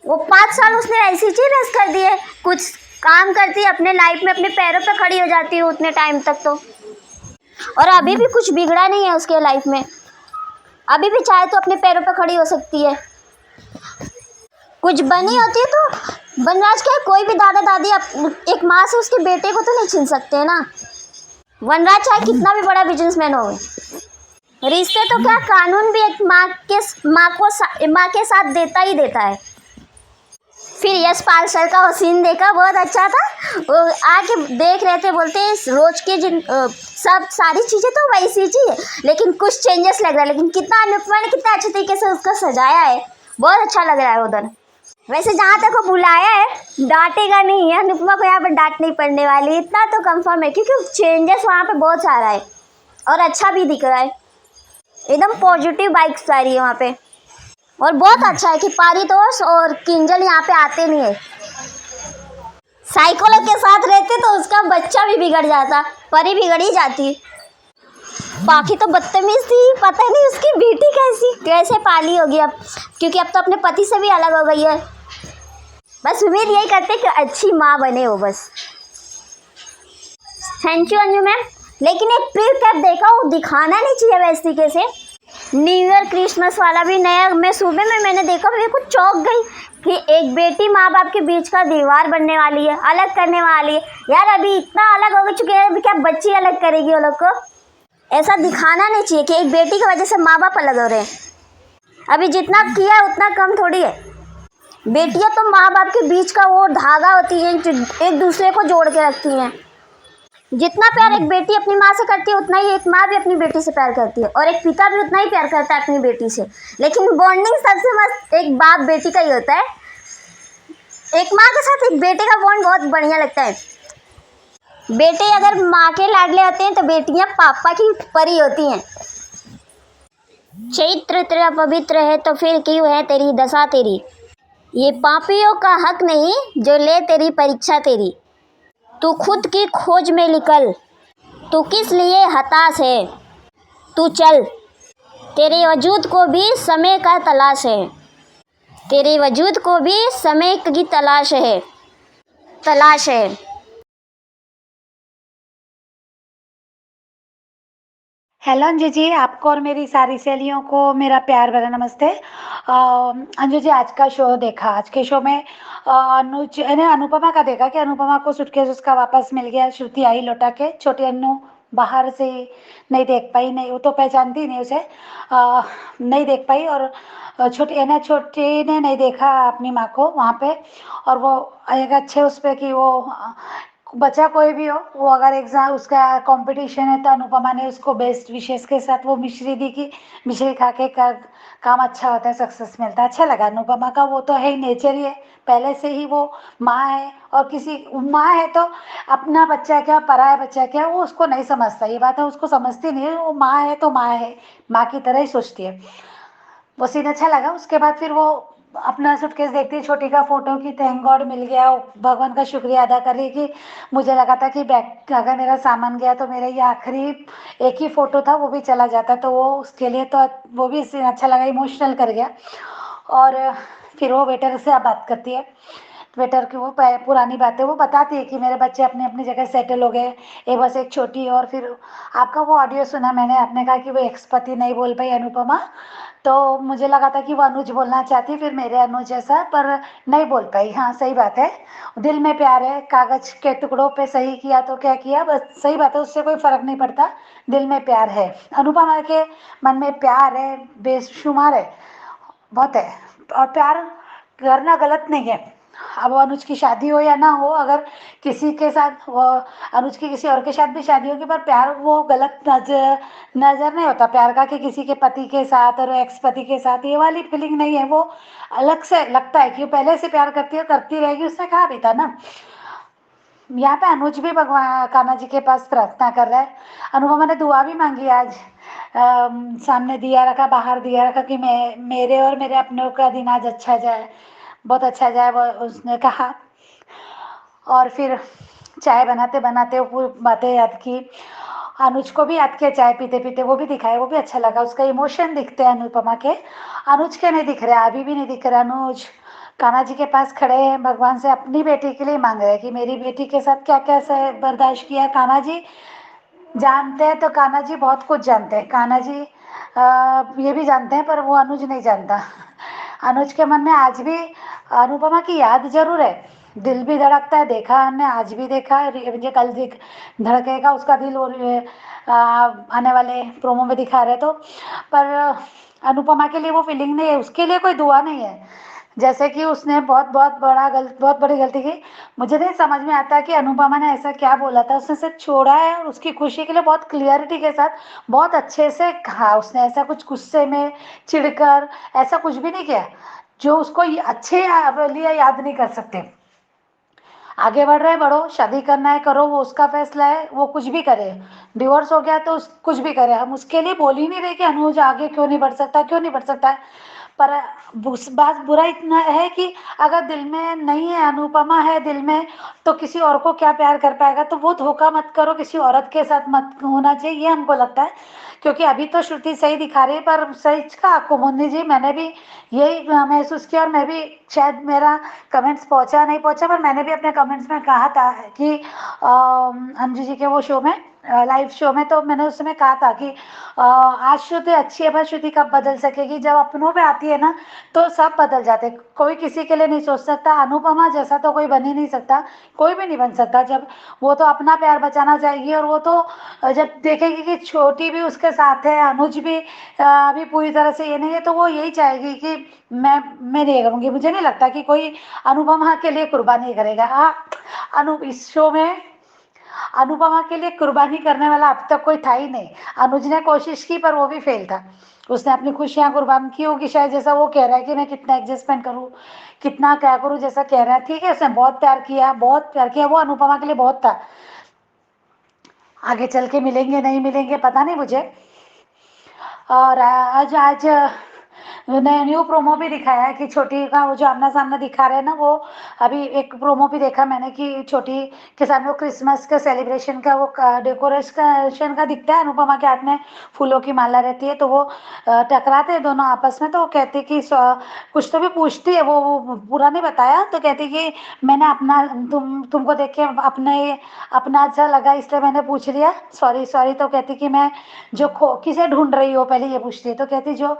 वो 5 साल उसने ऐसी चीज़ रेस कर दी है, कुछ काम करती है अपने लाइफ में, अपने पैरों पे खड़ी हो जाती है उतने टाइम तक तो। और अभी भी कुछ बिगड़ा नहीं है उसके लाइफ में, अभी भी चाहे तो अपने पैरों पे खड़ी हो सकती है। कुछ बनी होती है तो बनराज का कोई भी दादा दादी एक माँ से उसके बेटे को तो नहीं छीन सकते ना। वनराज चाहे कितना भी बड़ा बिजनेसमैन हो, रिश्ते तो क्या कानून भी एक माँ के साथ देता ही देता है। फिर यशपाल सर का वो सीन देखा, बहुत अच्छा था। वो आके देख रहे थे, बोलते हैं रोज के सब सारी चीज़ें तो वैसी चीज़ है, लेकिन कुछ चेंजेस लग रहा है। लेकिन कितना अनुपमा ने कितना अच्छे तरीके से उसको सजाया है, बहुत अच्छा लग रहा है उधर। वैसे जहाँ तक वो बुलाया है, डांटेगा नहीं है, अनुपमा को यहाँ पर डांट नहीं पड़ने वाली, इतना तो कंफर्म है, क्योंकि चेंजेस वहाँ पे बहुत सारा है और अच्छा भी दिख रहा है, एकदम पॉजिटिव वाइब्स आ रही है वहाँ पे। और बहुत अच्छा है कि पारितोष और किंजल यहाँ पे आते नहीं है। साइकोलॉग के साथ रहते तो उसका बच्चा भी बिगड़ जाता, परी बिगड़ ही जाती। बाकी तो बदतमीज थी, पता नहीं उसकी बेटी कैसे पाली होगी अब, क्योंकि अब तो अपने पति से भी अलग हो गई है। बस उम्मीद यही करते कि अच्छी माँ बने हो बस। Thank you Anju ma'am. लेकिन एक प्री कैप देखा, वो दिखाना नहीं चाहिए वैसे तरीके से। न्यू ईयर क्रिसमस वाला भी नया, मैं सुबह में मैंने देखा, मेरे को चौंक गई कि एक बेटी माँ बाप के बीच का दीवार बनने वाली है, अलग करने वाली है। यार अभी इतना अलग हो चुके हैं, अभी क्या बच्ची अलग करेगी वो लोग को? ऐसा दिखाना नहीं चाहिए कि एक बेटी की वजह से माँ बाप अलग हो रहे हैं। अभी जितना किया है उतना कम थोड़ी है। बेटियां तो माँ बाप के बीच का वो धागा होती है जो एक दूसरे को जोड़ के रखती हैं। जितना प्यार एक बेटी अपनी माँ से करती है, उतना ही एक माँ भी अपनी बेटी से प्यार करती है, और एक पिता भी उतना ही प्यार करता है अपनी बेटी से। लेकिन बॉन्डिंग सबसे मस्त एक बाप बेटी का ही होता है। एक माँ के साथ एक बेटे का बॉन्ड बहुत बढ़िया लगता है। बेटे अगर माँ के लाडले होते हैं तो बेटियां पापा की परी होती हैं। चैत्र तेरा पवित्र है तो फिर क्यों है तेरी दशा तेरी, ये पापियों का हक नहीं जो ले तेरी परीक्षा तेरी। तू खुद की खोज में निकल, तू किस लिए हताश है, तू चल, तेरे वजूद को भी समय का तलाश है, तेरे वजूद को भी समय की तलाश है। हेलो अंजू जी, आपको और मेरी सारी सहेलियों को मेरा प्यार भरा नमस्ते। अंजू जी, आज का शो देखा, आज के शो में अनुपमा का देखा कि अनुपमा को सूटकेस उसका वापस मिल गया। श्रुति आई लौटा के, छोटी अन्नू बाहर से नहीं देख पाई, नहीं वो तो पहचानती नहीं उसे, नहीं देख पाई, और छोटी ने नहीं देखा अपनी माँ को वहाँ पे। और वो एक अच्छे उस पर कि वो बच्चा कोई भी हो, वो अगर एग्जाम उसका कंपटीशन है तो अनुपमा ने उसको बेस्ट विशेष के साथ वो मिश्री दी कि मिश्री खा के काम अच्छा होता है, सक्सेस मिलता है। अच्छा लगा अनुपमा का, वो तो है ही, नेचर ही है पहले से ही, वो माँ है। और किसी माँ है तो अपना बच्चा क्या पराया बच्चा क्या वो उसको नहीं समझता, ये बात है, उसको समझती नहीं है। वो माँ है तो माँ है, माँ की तरह ही सोचती है। वो सीन अच्छा लगा। उसके बाद फिर वो अपना सूटकेस देखती है, छोटी का फोटो की थैंक गॉड मिल गया, भगवान का शुक्रिया अदा कर रही कि मुझे लगा था कि बैग अगर मेरा सामान गया तो मेरा ये आखिरी एक ही फ़ोटो था, वो भी चला जाता, तो वो उसके लिए तो वो भी सीन अच्छा लगा, इमोशनल कर गया। और फिर वो वेटर से आप बात करती है, वेटर की वो पुरानी बातें वो बताती है कि मेरे बच्चे अपनी अपनी जगह सेटल हो गए, एक बस एक छोटी। और फिर आपका वो ऑडियो सुना मैंने, आपने कहा कि वो एक्सपति नहीं बोल पाई अनुपमा, तो मुझे लगा था कि वो अनुज बोलना चाहती, फिर मेरे अनुज जैसा, पर नहीं बोल पाई। हाँ सही बात है, दिल में प्यार है, कागज के टुकड़ों पे सही किया तो क्या किया, बस सही बात है, उससे कोई फर्क नहीं पड़ता, दिल में प्यार है। अनुपमा के मन में प्यार है, बेशुमार है, बहुत है। और प्यार करना गलत नहीं है। अब अनुज की शादी हो या ना हो, अगर किसी के साथ वो अनुज की किसी और के साथ भी शादी होगी, पर प्यार वो गलत नजर नहीं होता प्यार का, कि किसी के पति के साथ और एक्स पति के साथ, ये वाली फीलिंग नहीं है। वो अलग से लगता है कि वो पहले से प्यार करती है, करती रहेगी, उसने कहा भी था ना। यहाँ पे अनुज भी भगवान कान्हा जी के पास प्रार्थना कर रहा है। अनुपमा ने दुआ भी मांगी आज, सामने दिया रखा, बाहर दिया रखा कि मेरे और मेरे अपनों का दिन आज अच्छा जाए, बहुत अच्छा जाए, वो उसने कहा। और फिर चाय बनाते बनाते वो बातें याद की, अनुज को भी याद किया चाय पीते पीते, वो भी दिखाया, वो भी अच्छा लगा। उसका इमोशन दिखते हैं अनुपमा के, अनुज के नहीं दिख रहे, अभी भी नहीं दिख रहा। अनुज कान्हा जी के पास खड़े हैं, भगवान से अपनी बेटी के लिए मांग रहे हैं कि मेरी बेटी के साथ क्या क्या बर्दाश्त किया। कान्हा जी जानते हैं, तो कान्हा जी बहुत कुछ जानते हैं, कान्हा जी ये भी जानते हैं, पर वो अनुज नहीं जानता। अनुज के मन में आज भी अनुपमा की याद जरूर है, दिल भी धड़कता है, देखा हमने, आज भी देखा, मुझे कल धड़केगा उसका दिल, और आने वाले प्रोमो में दिखा रहे तो। पर अनुपमा के लिए वो फीलिंग नहीं है, उसके लिए कोई दुआ नहीं है। जैसे कि उसने बहुत बड़ी गलती की। मुझे नहीं समझ में आता कि अनुपमा ने ऐसा क्या बोला था, उसने सिर्फ छोड़ा है और उसकी खुशी के लिए बहुत क्लियरिटी के साथ बहुत अच्छे से कहा उसने, ऐसा कुछ गुस्से में चिढ़कर ऐसा कुछ भी नहीं किया। जो उसको अच्छे लिए याद नहीं कर सकते। आगे बढ़ रहे बढ़ो, शादी करना है करो, वो उसका फैसला है, वो कुछ भी करे। डिवोर्स हो गया तो कुछ भी करे, हम उसके लिए बोल ही नहीं रहे कि अनुज आगे क्यों नहीं बढ़ सकता, क्यों नहीं बढ़ सकता है। पर बात बुरा इतना है कि अगर दिल में नहीं है, अनुपमा है दिल में, तो किसी और को क्या प्यार कर पाएगा। तो वो धोखा मत करो, किसी औरत के साथ मत होना चाहिए, ये हमको लगता है। क्योंकि अभी तो श्रुति सही दिखा रही है, पर सही का कुमुन्नी जी, मैंने भी यही महसूस किया। और मैं भी, शायद मेरा कमेंट्स पहुंचा नहीं पहुंचा, पर मैंने भी अपने कमेंट्स में कहा था कि अंजू जी के वो शो में, लाइव शो में, तो मैंने उस समय कहा था कि आज श्रुति अच्छी है, पर श्रुति कब बदल सकेगी। जब अपनों पे आती है ना तो सब बदल जाते, कोई किसी के लिए नहीं सोच सकता। अनुपमा जैसा तो कोई बन ही नहीं सकता, कोई भी नहीं बन सकता। जब वो तो अपना प्यार बचाना चाहेगी, और वो तो जब देखेगी कि छोटी भी उसके साथ है, अनुज भी अभी पूरी तरह से ये नहीं है, तो वो यही चाहेगी कि मैं नहीं करूँगी। मुझे नहीं लगता कि कोई अनुपमा के लिए कुर्बानी करेगा। हाँ, इस शो में अनुपमा के लिए कुर्बानी करने वाला अब तक कोई था ही नहीं। अनुज ने कोशिश की, पर वो भी फेल था। उसने अपनी खुशियां कुर्बान की होगी शायद, जैसा वो कह रहा है कि मैं कितना एडजस्टमेंट करूँ, कितना क्या करूँ, जैसा कह रहा है। ठीक है, उसने बहुत प्यार किया, बहुत प्यार किया, वो अनुपमा के लिए बहुत था। आगे चल के मिलेंगे नहीं मिलेंगे पता नहीं मुझे। और आज आज न्यू प्रोमो भी दिखाया है कि छोटी का वो जो आमना सामना दिखा रहे हैं ना, वो अभी एक प्रोमो भी देखा मैंने कि छोटी के साथ वो क्रिसमस के सेलिब्रेशन का वो डेकोरेशन का दिखता है। अनुपमा के हाथ में फूलों की माला रहती है, तो वो टकराते हैं दोनों आपस में। तो वो कहती कि कुछ तो भी पूछती है, वो पूरा नहीं बताया, तो कहती कि मैंने अपना तुमको देख के अपना अच्छा लगा, इसलिए मैंने पूछ लिया, सॉरी सॉरी। तो कहती कि मैं जो खो किसे ढूंढ रही हो, पहले ये पूछती है। तो कहती जो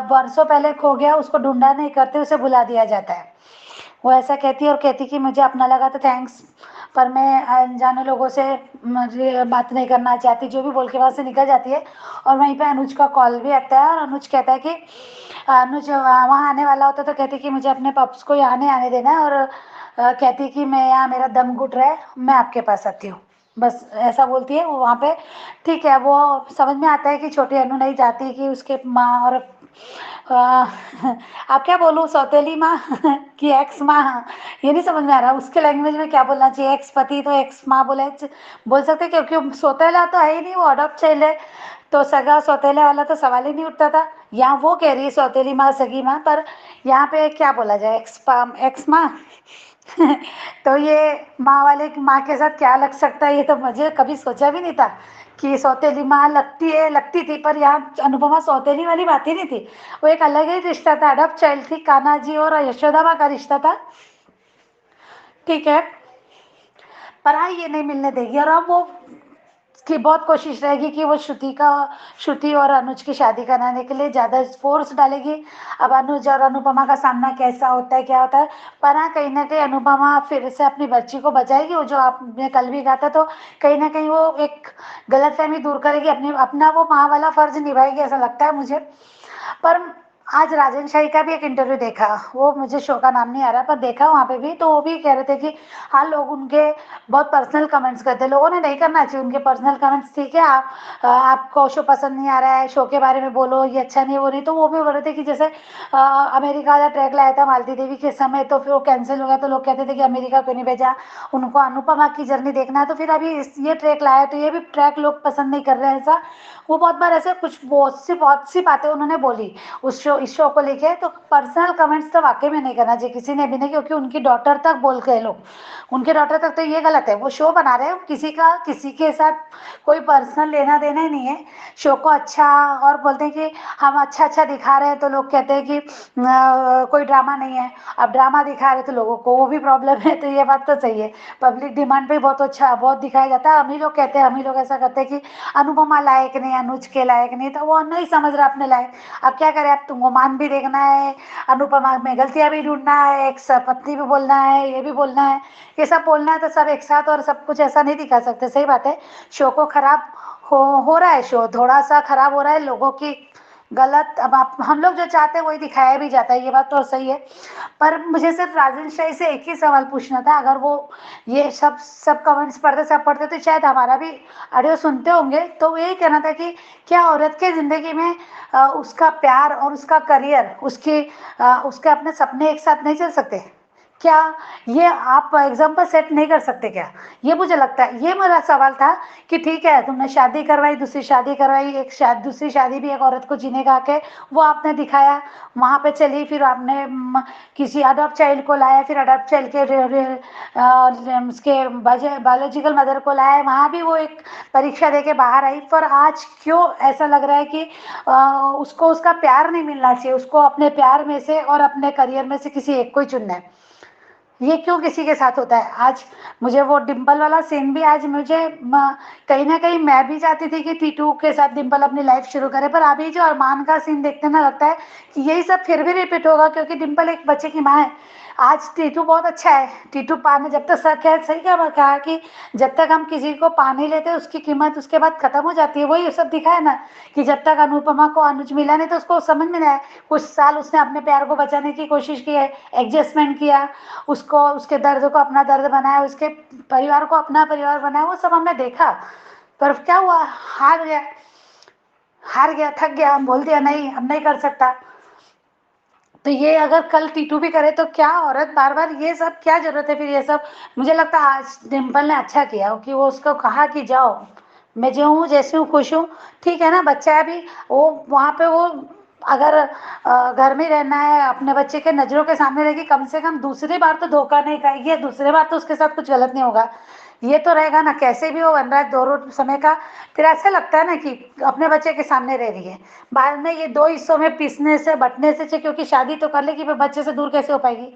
बरसों पहले खो गया उसको ढूंढा नहीं करते, उसे भुला दिया जाता है। वो ऐसा कहती है, और कहती कि मुझे अपना लगा तो थैंक्स, पर मैं अनजाने लोगों से मुझे बात नहीं करना चाहती, जो भी बोल के वहाँ से निकल जाती है। और वहीं पे अनुज का कॉल भी आता है, और अनुज कहता है कि अनुज वहाँ आने वाला होता, तो कहती कि मुझे अपने पप्स को यहाँ नहीं आने देना है, और कहती कि मैं यहाँ, मेरा दम घुट रहा है, मैं आपके पास आती हूँ, बस ऐसा बोलती है वो वहाँ पे। ठीक है, वो समझ में आता है कि छोटी अनु नहीं चाहती कि उसके माँ और आप क्या बोलूँ, सौतेली माँ कि एक्स माँ, ये नहीं समझ में आ रहा उसके लैंग्वेज में क्या बोलना चाहिए। एक्स पति तो एक्स माँ बोल सकते, क्योंकि सौतेला तो है ही नहीं, वो अडॉप्ट चाइल्ड है। तो सगा सौतेला वाला तो सवाल ही नहीं उठता था। यहाँ वो कह रही है सौतेली माँ, सगी माँ, पर यहाँ पे क्या बोला जाए, एक्स माँ तो ये माँ वाले की माँ के साथ क्या लग सकता है, ये तो मुझे कभी सोचा भी नहीं था कि सौतेली माँ लगती थी। पर यहाँ अनुपमा सौतेली वाली बात ही नहीं थी, वो एक अलग ही रिश्ता था, अडॉप्ट चाइल्ड थी, कान्हा जी और यशोदा माँ का रिश्ता था। ठीक है, पर हाँ ये नहीं मिलने देगी। और अब वो की बहुत कोशिश रहेगी कि वो श्रुति और अनुज की शादी कराने के लिए ज़्यादा फोर्स डालेगी। अब अनुज और अनुपमा का सामना कैसा होता है, क्या होता है, पर हाँ कहीं ना कहीं अनुपमा फिर से अपनी बच्ची को बचाएगी। वो जो आपने कल भी कहा था, तो कहीं ना कहीं वो एक गलतफहमी दूर करेगी, अपना वो माँ वाला फर्ज निभाएगी, ऐसा लगता है मुझे। पर आज राजन शाही का भी एक इंटरव्यू देखा, वो मुझे शो का नाम नहीं आ रहा, पर देखा वहाँ पे भी, तो वो भी कह रहे थे कि हाँ लोग उनके बहुत पर्सनल कमेंट्स करते हैं। लोगों ने नहीं करना चाहिए उनके पर्सनल कमेंट्स, ठीक है, आपको शो पसंद नहीं आ रहा है, शो के बारे में बोलो, ये अच्छा नहीं, वो नहीं। तो वो भी बोल रहे थे कि जैसे अमेरिका वाला ट्रैक लाया था मालती देवी के समय, तो फिर वो कैंसिल हो गया, तो लोग कहते थे कि अमेरिका क्यों नहीं भेजा, उनको अनुपमा की जर्नी देखना है। तो फिर अभी ये ट्रैक लाया, तो ये भी ट्रैक लोग पसंद नहीं कर रहे हैं, ऐसा वो बहुत बार ऐसे कुछ बहुत सी बातें उन्होंने बोली इस शो को लेके। तो पर्सनल कमेंट्स तो वाकई में नहीं करना चाहिए किसी ने भी नहीं, क्योंकि उनकी डॉटर तक बोल के लोग, उनके डॉटर तक, तो ये गलत है। वो शो बना रहे हैं, किसी के साथ कोई पर्सनल लेना देना ही नहीं है। शो को अच्छा, और बोलते हैं कि हम अच्छा दिखा रहे हैं, तो लोग कहते हैं कि कोई ड्रामा नहीं है। अब ड्रामा दिखा रहे तो लोगों को वो भी प्रॉब्लम है, तो ये बात तो सही है। पब्लिक डिमांड पे बहुत अच्छा बहुत दिखाया जाता है। हम ही लोग कहते हैं, हम ही लोग ऐसा करते हैं कि अनुपमा लायक नहीं, अनुज के लायक नहीं, तो वो नहीं समझ रहा अपने लायक। अब क्या करें, अब तुमको मान भी देखना है, अनुपमा में गलतियां भी ढूंढना है, एक पत्नी भी बोलना है, ये भी बोलना है, ये सब बोलना है, तो सब एक साथ और सब कुछ ऐसा नहीं दिखा सकते। सही बात है, शो को खराब हो रहा है, शो थोड़ा सा खराब हो रहा है, लोगों की गलत, अब आप हम लोग जो चाहते हैं वही दिखाया भी जाता है, ये बात तो सही है। पर मुझे सिर्फ राजन शाही से एक ही सवाल पूछना था, अगर वो ये सब कमेंट्स पढ़ते सब पढ़ते तो शायद हमारा भी ऑडियो सुनते होंगे, तो यही कहना था कि क्या औरत के ज़िंदगी में उसका प्यार और उसका करियर, उसके अपने सपने एक साथ नहीं चल सकते क्या? ये आप एग्जाम्पल सेट नहीं कर सकते क्या? ये मुझे लगता है, ये मेरा सवाल था कि ठीक है तुमने शादी करवाई, दूसरी शादी करवाई, दूसरी शादी भी एक औरत को जीने का हक है, वो आपने दिखाया, वहाँ पे चली, फिर आपने किसी अडॉप्ट चाइल्ड को लाया, फिर अडॉप्ट चाइल्ड के उसके बायोलॉजिकल मदर को लाया, वहाँ भी वो एक परीक्षा दे के बाहर आई। पर आज क्यों ऐसा लग रहा है कि उसको उसका प्यार नहीं मिलना चाहिए, उसको अपने प्यार में से और अपने करियर में से किसी एक को ही चुनना है? ये क्यों किसी के साथ होता है? आज मुझे वो डिम्पल वाला सीन भी, आज मुझे कहीं ना कहीं मैं भी चाहती थी कि टीटू के साथ डिम्पल अपनी लाइफ शुरू करे, पर अभी जो अरमान का सीन देखते ना लगता है कि यही सब फिर भी रिपीट होगा, क्योंकि डिम्पल एक बच्चे की माँ है। आज टीटू बहुत अच्छा है, टीटू पाने जब तक सच है, सही क्या कहा कि जब तक हम किसी को पा नहीं लेते उसकी कीमत उसके बाद खत्म हो जाती है। वही सब दिखाया ना कि जब तक अनुपमा को अनुज मिला नहीं तो उसको समझ में नहीं आया, कुछ साल उसने अपने प्यार को बचाने की कोशिश की है, एडजस्टमेंट किया, उसको उसके दर्द को अपना दर्द बनाया, उसके परिवार को अपना परिवार बनाया, वो सब हमने देखा। पर क्या हुआ? हार गया, थक गया, बोल दिया नहीं अब नहीं कर सकता। तो ये अगर कल टीटू भी करे तो क्या औरत बार बार ये सब क्या जरूरत है? फिर ये सब मुझे लगता है आज डिम्पल ने अच्छा किया कि वो उसको कहा कि जाओ, मैं जो हूँ जैसे हूँ खुश हूँ, ठीक है ना, बच्चा है अभी, वो वहाँ पे वो अगर घर में रहना है, अपने बच्चे के नज़रों के सामने रहेगी, कम से कम दूसरी बार तो धोखा नहीं खाएगी, दूसरी बार तो उसके साथ कुछ गलत नहीं होगा, ये तो रहेगा ना। कैसे भी वो बन रहा है दो रोज समय का, फिर ऐसा लगता है ना कि अपने बच्चे के सामने रह रही है। बाद में ये दो हिस्सों में पीसने से बटने से, क्योंकि शादी तो कर लेगी पर बच्चे से दूर कैसे हो पाएगी?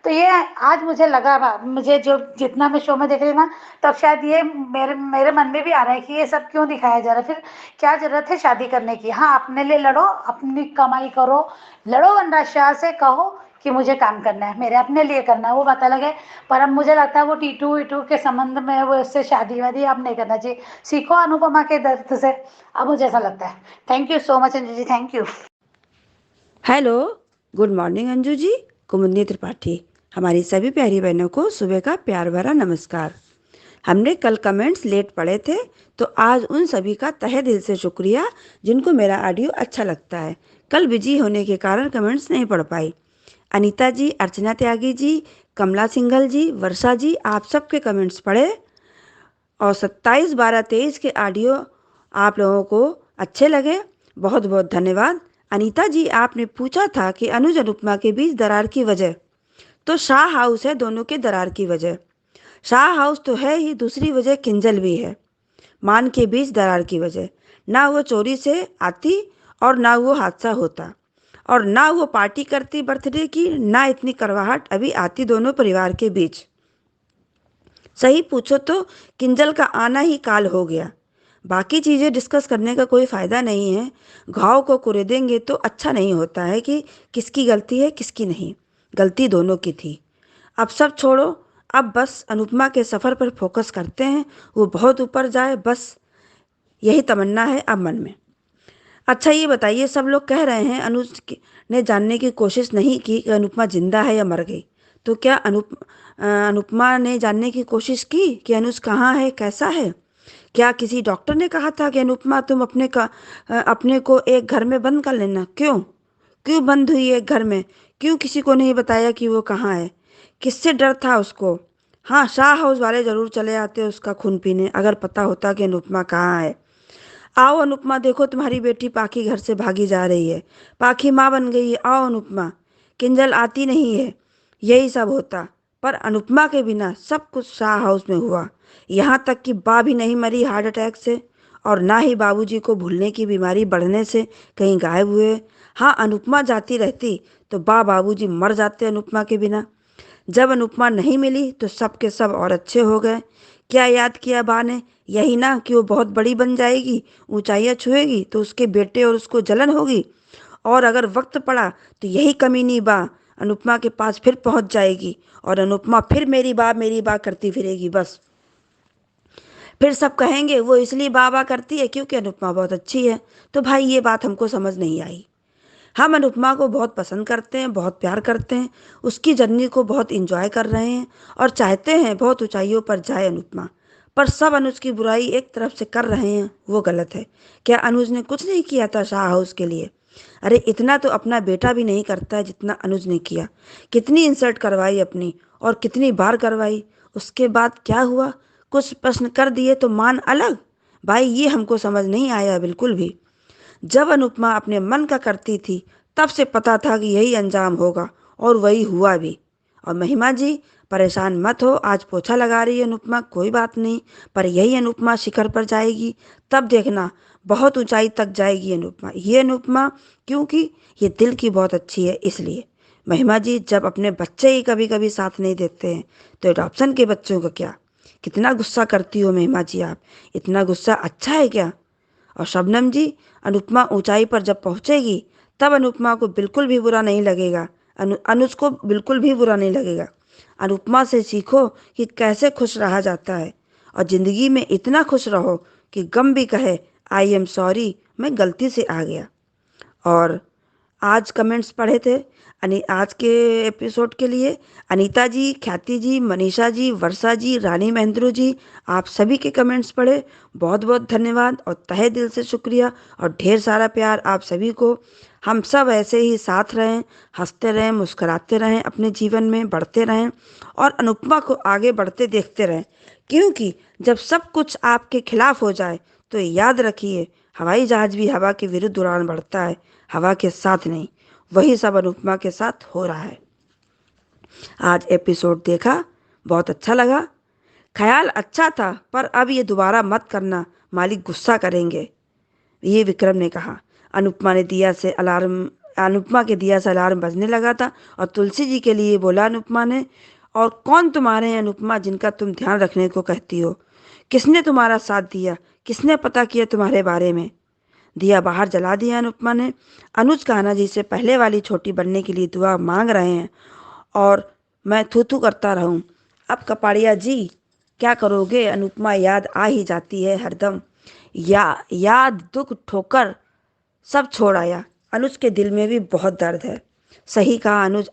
तो ये आज मुझे लगा, मुझे जो जितना मैं शो में देख रही हूँ ना, तब शायद ये मेरे मेरे मन में भी आ रहा है कि ये सब क्यों दिखाया जा रहा है? फिर क्या जरूरत है शादी करने की? हाँ, अपने लिए लड़ो, अपनी कमाई करो, लड़ो, वनराज शाह से कहो कि मुझे काम करना है, मेरे अपने लिए करना है, वो बात अलग है। पर अब मुझे लगता है वो टीटू वीटू के संबंध में वो उससे शादी वादी अब नहीं करना चाहिए, सीखो अनुपमा के दर्द से, अब मुझे ऐसा लगता है। Thank you so much Anju ji, thank you. Hello, good morning Anju ji. Kumudini Tripathi, हमारी सभी प्यारी बहनों को सुबह का प्यार भरा नमस्कार। हमने कल कमेंट्स लेट पढ़े थे, तो आज उन सभी का तहे दिल से शुक्रिया जिनको मेरा ऑडियो अच्छा लगता है। कल बिजी होने के कारण कमेंट्स नहीं पढ़ पाई। अनीता जी, अर्चना त्यागी जी, कमला सिंघल जी, वर्षा जी, आप सबके कमेंट्स पढ़े और 27/12/23 के ऑडियो आप लोगों को अच्छे लगे, बहुत बहुत धन्यवाद। अनीता जी, आपने पूछा था कि अनुज अनुपमा के बीच दरार की वजह, तो शाह हाउस है दोनों के दरार की वजह। शाह हाउस तो है ही, दूसरी वजह किंजल भी है। मान के बीच दरार की वजह, ना वो चोरी से आती और ना वो हादसा होता, और ना वो पार्टी करती बर्थडे की, ना इतनी करवाहट अभी आती दोनों परिवार के बीच। सही पूछो तो किंजल का आना ही काल हो गया। बाकी चीज़ें डिस्कस करने का कोई फ़ायदा नहीं है, घाव को कुरेदेंगे तो अच्छा नहीं होता है कि किसकी गलती है किसकी नहीं, गलती दोनों की थी। अब सब छोड़ो, अब बस अनुपमा के सफ़र पर फोकस करते हैं, वो बहुत ऊपर जाए, बस यही तमन्ना है अब मन में। अच्छा ये बताइए, सब लोग कह रहे हैं ने जानने की कोशिश नहीं की कि अनुपमा जिंदा है या मर गई, तो क्या अनुपमा ने जानने की कोशिश की कि अनुज कहाँ है, कैसा है? क्या किसी डॉक्टर ने कहा था कि अनुपमा तुम अपने को एक घर में बंद कर लेना? क्यों बंद हुई एक घर में? क्यों किसी को नहीं बताया कि वो कहाँ है? किससे डर था उसको? हाँ, शाह हाउस वाले ज़रूर चले आते उसका खून पीने, अगर पता होता कि अनुपमा कहाँ है। आओ अनुपमा, देखो तुम्हारी बेटी पाखी घर से भागी जा रही है, पाखी माँ बन गई है, आओ अनुपमा। किंजल आती नहीं है, यही सब होता। पर अनुपमा के बिना सब कुछ शाह हाउस में हुआ, यहाँ तक कि बा भी नहीं मरी हार्ट अटैक से, और ना ही बाबूजी को भूलने की बीमारी बढ़ने से कहीं गायब हुए। हाँ, अनुपमा जाती रहती तो बाबूजी मर जाते अनुपमा के बिना। जब अनुपमा नहीं मिली तो सब के सब और अच्छे हो गए। क्या याद किया बा ने? यही ना कि वो बहुत बड़ी बन जाएगी, ऊंचाइयां छुएगी तो उसके बेटे और उसको जलन होगी, और अगर वक्त पड़ा तो यही कमीनी बा अनुपमा के पास फिर पहुंच जाएगी और अनुपमा फिर मेरी बा करती फिरेगी। बस फिर सब कहेंगे वो इसलिए वाह वाह करती है क्योंकि अनुपमा बहुत अच्छी है। तो भाई ये बात हमको समझ नहीं आई। हम अनुपमा को बहुत पसंद करते हैं, बहुत प्यार करते हैं, उसकी जर्नी को बहुत इंजॉय कर रहे हैं और चाहते हैं बहुत ऊंचाइयों पर जाए अनुपमा। पर सब अनुज की बुराई एक तरफ से कर रहे हैं, वो गलत है। क्या अनुज ने कुछ नहीं किया था शाह हाउस के लिए? अरे इतना तो अपना बेटा भी नहीं करता है जितना अनुज ने किया। कितनी इंसल्ट करवाई अपनी, और कितनी बार करवाई। उसके बाद क्या हुआ? कुछ प्रश्न कर दिए तो मान अलग। भाई ये हमको समझ नहीं आया बिल्कुल भी। जब अनुपमा अपने मन का करती थी तब से पता था कि यही अंजाम होगा, और वही हुआ भी। और महिमा जी परेशान मत हो, आज पोछा लगा रही है अनुपमा, कोई बात नहीं। पर यही अनुपमा शिखर पर जाएगी, तब देखना बहुत ऊंचाई तक जाएगी अनुपमा, ये अनुपमा। क्योंकि ये दिल की बहुत अच्छी है इसलिए। महिमा जी जब अपने बच्चे ही कभी कभी साथ नहीं देते हैं तो एडॉप्शन के बच्चों का क्या? कितना गुस्सा करती हो महिमा जी आप, इतना गुस्सा अच्छा है क्या? और शबनम जी, अनुपमा ऊंचाई पर जब पहुंचेगी तब अनुपमा को बिल्कुल भी बुरा नहीं लगेगा, अनुज को बिल्कुल भी बुरा नहीं लगेगा। अनुपमा से सीखो कि कैसे खुश रहा जाता है, और ज़िंदगी में इतना खुश रहो कि गम भी कहे आई एम सॉरी, मैं गलती से आ गया। और आज कमेंट्स पढ़े थे आज के एपिसोड के लिए अनीता जी, ख्याति जी, मनीषा जी, वर्षा जी, रानी महेंद्रू जी, आप सभी के कमेंट्स पढ़े। बहुत बहुत धन्यवाद और तहे दिल से शुक्रिया और ढेर सारा प्यार आप सभी को। हम सब ऐसे ही साथ रहें, हंसते रहें, मुस्कुराते रहें, अपने जीवन में बढ़ते रहें और अनुपमा को आगे बढ़ते देखते रहें। क्योंकि जब सब कुछ आपके खिलाफ हो जाए तो याद रखिए, हवाई जहाज भी हवा के विरुद्ध उड़ान भरता है, हवा के साथ नहीं। वही सब अनुपमा के साथ हो रहा है। आज एपिसोड देखा, बहुत अच्छा लगा। ख्याल अच्छा था, पर अब ये दोबारा मत करना, मालिक गुस्सा करेंगे, ये विक्रम ने कहा। अनुपमा के दिया से अलार्म बजने लगा था और तुलसी जी के लिए बोला अनुपमा ने, और कौन तुम्हारे हैं अनुपमा जिनका तुम ध्यान रखने को कहती हो? किसने तुम्हारा साथ दिया? किसने पता किया तुम्हारे बारे में? दिया बाहर जला दिया अनुपमा ने। अनुज कान्हा जी से पहले वाली छोटी बनने के लिए दुआ मांग रहे हैं और मैं थू थू करता रहूं। अब कपाड़िया जी क्या करोगे? अनुपमा याद आ ही जाती है हरदम। याद, दुख, ठोकर सब छोड़ आया। अनुज के दिल में भी बहुत दर्द है। सही कहा अनुज,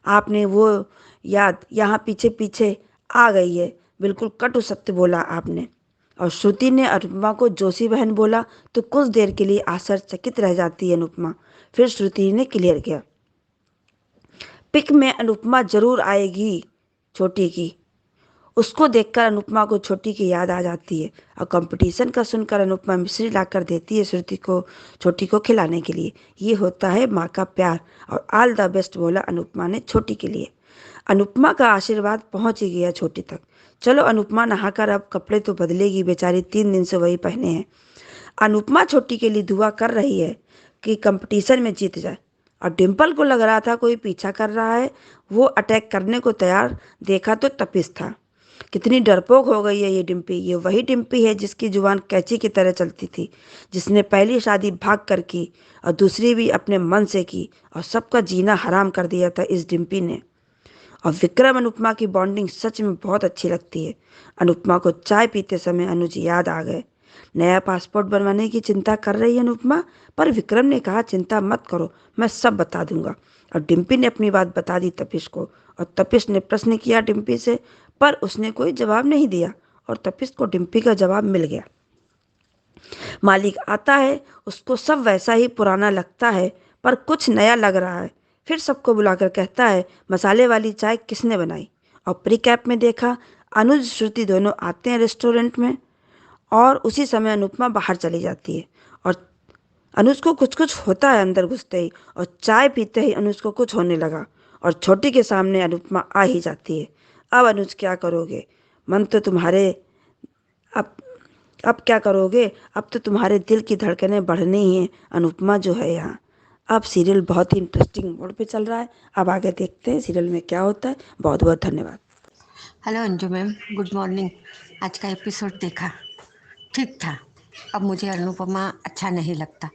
आपने वो याद यहाँ पीछे पीछे आ गई है। बिल्कुल कटु सत्य बोला आपने। और श्रुति ने अनुपमा को जोशी बहन बोला तो कुछ देर के लिए आश्चर्यचकित रह जाती है अनुपमा। फिर श्रुति ने क्लियर किया, पिक में अनुपमा जरूर आएगी छोटी की। उसको देखकर अनुपमा को छोटी की याद आ जाती है और कंपटीशन का सुनकर अनुपमा मिश्री लाकर देती है श्रुति को छोटी को खिलाने के लिए। ये होता है माँ का प्यार। और ऑल द बेस्ट बोला अनुपमा ने छोटी के लिए। अनुपमा का आशीर्वाद पहुंच ही गया छोटी तक। चलो अनुपमा नहाकर अब कपड़े तो बदलेगी, बेचारी 3 दिन से वही पहने हैं। अनुपमा छोटी के लिए दुआ कर रही है कि कंपटीशन में जीत जाए। और डिम्पल को लग रहा था कोई पीछा कर रहा है, वो अटैक करने को तैयार, देखा तो तपिश था। कितनी डरपोक हो गई है ये डिम्पी। ये वही डिम्पी है जिसकी जुबान कैंची की तरह चलती थी, जिसने पहली शादी भाग कर की और दूसरी भी अपने मन से की और सबका जीना हराम कर दिया था इस डिम्पी ने। और विक्रम अनुपमा की बॉन्डिंग सच में बहुत अच्छी लगती है। अनुपमा को चाय पीते समय अनुज याद आ गए। नया पासपोर्ट बनवाने की चिंता कर रही है अनुपमा, पर विक्रम ने कहा चिंता मत करो, मैं सब बता दूंगा। और डिम्पी ने अपनी बात बता दी तपिश को, और तपिश ने प्रश्न किया डिम्पी से, पर उसने कोई जवाब नहीं दिया और तपिश को डिम्पी का जवाब मिल गया। मालिक आता है, उसको सब वैसा ही पुराना लगता है, पर कुछ नया लग रहा है। फिर सबको बुलाकर कहता है मसाले वाली चाय किसने बनाई? और प्री कैप में देखा अनुज श्रुति दोनों आते हैं रेस्टोरेंट में, और उसी समय अनुपमा बाहर चली जाती है। और अनुज को कुछ कुछ होता है अंदर घुसते ही, और चाय पीते ही अनुज को कुछ होने लगा और छोटी के सामने अनुपमा आ ही जाती है। अब अनुज क्या करोगे? मन तो तुम्हारे अब अब क्या करोगे? अब तो तुम्हारे दिल की धड़कनें बढ़नी ही हैं अनुपमा जो है यहाँ। अब सीरियल बहुत ही इंटरेस्टिंग मोड पे चल रहा है। अब आगे देखते हैं सीरियल में क्या होता है। बहुत बहुत धन्यवाद। Hello Anju ma'am, good morning. आज का एपिसोड देखा, ठीक था। अब मुझे अनुपमा अच्छा नहीं लगता,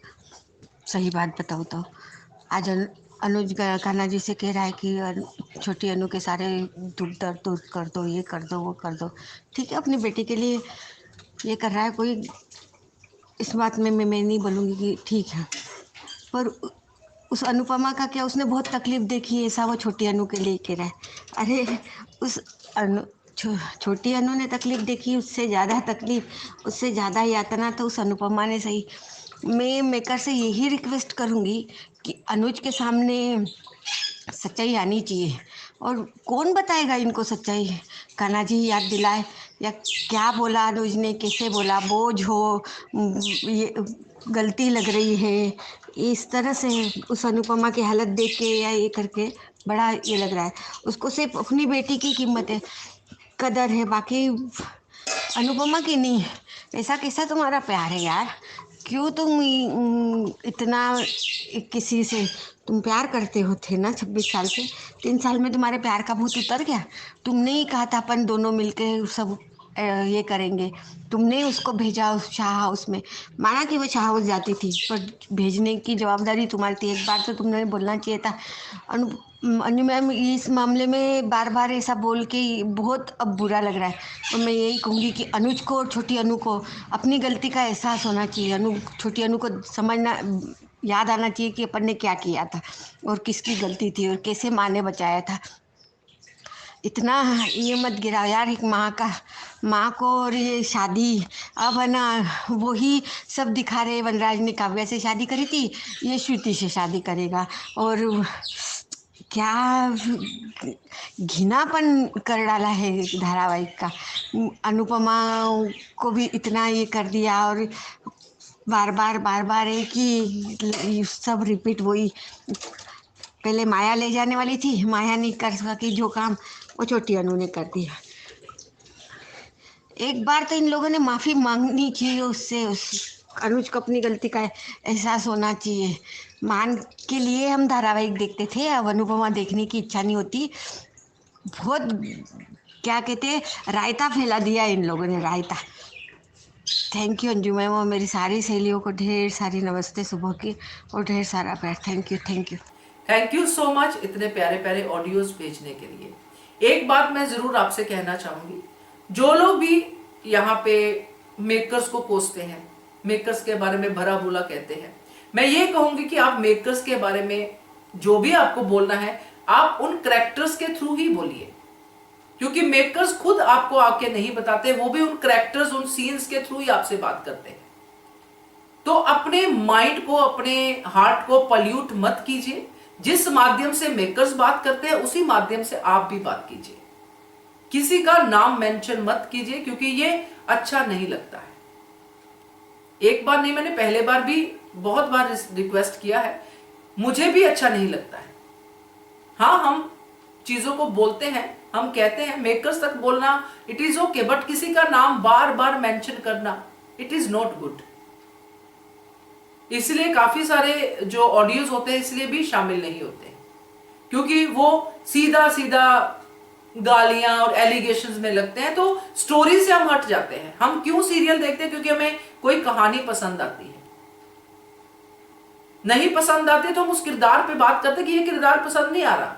सही बात बताऊँ तो। आज अनुज कान्हा जी से कह रहा है कि छोटी अनु के सारे दुख दर्द दूर कर दो, ये कर दो, वो कर दो। ठीक है, अपनी बेटी के लिए ये कर रहा है कोई, इस बात में मैं नहीं बोलूँगी कि ठीक है, पर उस अनुपमा का क्या, उसने बहुत तकलीफ देखी है, ऐसा वो छोटी अनु के लिए कह रहा है। अरे उस छोटी अनु ने तकलीफ देखी, उससे ज़्यादा तकलीफ, उससे ज़्यादा यातना तो उस अनुपमा ने सही। मैं मेकर से यही रिक्वेस्ट करूँगी कि अनुज के सामने सच्चाई आनी चाहिए, और कौन बताएगा इनको सच्चाई? कान्हा जी याद दिलाए, या क्या बोला अनुज ने, कैसे बोला, बोझ हो, ये गलती लग रही है, इस तरह से उस अनुपमा की हालत देख के या ये करके बड़ा ये लग रहा है। उसको सिर्फ अपनी बेटी की कीमत है, कदर है, बाकी अनुपमा की नहीं है। ऐसा कैसा तुम्हारा प्यार है यार? क्यों तुम इतना किसी से तुम प्यार करते हो थे ना 26 साल से? 3 साल में तुम्हारे प्यार का भूत उतर गया? तुमने ही कहा था अपन दोनों मिलके सब ये करेंगे, तुमने उसको भेजा उस शाह हाउस में। माना कि वो शाह हाउस जाती थी, पर भेजने की जवाबदारी तुम्हारी थी। एक बार तो तुमने बोलना चाहिए था। अनु मैम, इस मामले में बार बार ऐसा बोल के बहुत अब बुरा लग रहा है, और मैं यही कहूँगी कि अनुज को और छोटी अनु को अपनी गलती का एहसास होना चाहिए। छोटी अनु को समझना, याद आना चाहिए कि अपन ने क्या किया था और किसकी गलती थी और कैसे माँ ने बचाया था। इतना ये मत गिराओ यार एक माँ को। और ये शादी अब है ना, वही सब दिखा रहे। वनराज ने काव्या से शादी करी थी, ये श्रुति से शादी करेगा, और क्या घिनापन कर डाला है धारावाहिक का। अनुपमा को भी इतना ये कर दिया, और बार बार एक ही सब रिपीट। वही पहले माया ले जाने वाली थी, माया नहीं कर सकी जो काम, वो छोटी अनु ने कर दिया। एक बार तो इन लोगों ने माफ़ी मांगनी चाहिए उससे, उस अनुज को अपनी गलती का एहसास होना चाहिए। मान के लिए हम धारावाहिक देखते थे, अब अनुपमा देखने की इच्छा नहीं होती। बहुत क्या कहते, रायता फैला दिया इन लोगों ने, रायता। थैंक यू अंजू मैम, और मेरी सारी सहेलियों को ढेर सारी नमस्ते सुबह की, और ढेर सारा प्यार। Thank you. Thank you so much इतने प्यारे प्यारे ऑडियोज भेजने के लिए। एक बात मैं जरूर आपसे कहना चाहूंगी, जो लोग भी यहाँ पे मेकर्स को कोसते हैं, मेकर्स के बारे में भरा बुरा कहते हैं, मैं ये कहूंगी कि आप मेकर्स के बारे में जो भी आपको बोलना है, आप उन कैरेक्टर्स के थ्रू ही बोलिए, क्योंकि मेकर्स खुद आपको आके नहीं बताते, वो भी उन कैरेक्टर्स, उन सीन्स के थ्रू ही आपसे बात करते हैं। तो अपने माइंड को, अपने हार्ट को पल्यूट मत कीजिए। जिस माध्यम से मेकर्स बात करते हैं उसी माध्यम से आप भी बात कीजिए। किसी का नाम मेंशन मत कीजिए, क्योंकि ये अच्छा नहीं लगता है। एक बार नहीं, मैंने पहले बार भी बहुत बार रिक्वेस्ट किया है, मुझे भी अच्छा नहीं लगता है। हाँ, हम चीजों को बोलते हैं, हम कहते हैं, मेकर्स तक बोलना इट इज ओके, बट किसी का नाम बार बार मेंशन करना इट इज नॉट गुड। इसलिए काफी सारे जो ऑडियोज होते हैं इसलिए भी शामिल नहीं होते, क्योंकि वो सीधा सीधा गालियां और एलिगेशंस में लगते हैं, तो स्टोरी से हम हट जाते हैं। हम क्यों सीरियल देखते हैं? क्योंकि हमें कोई कहानी पसंद आती है। नहीं पसंद आती तो हम उस किरदार पे बात करते कि ये किरदार पसंद नहीं आ रहा।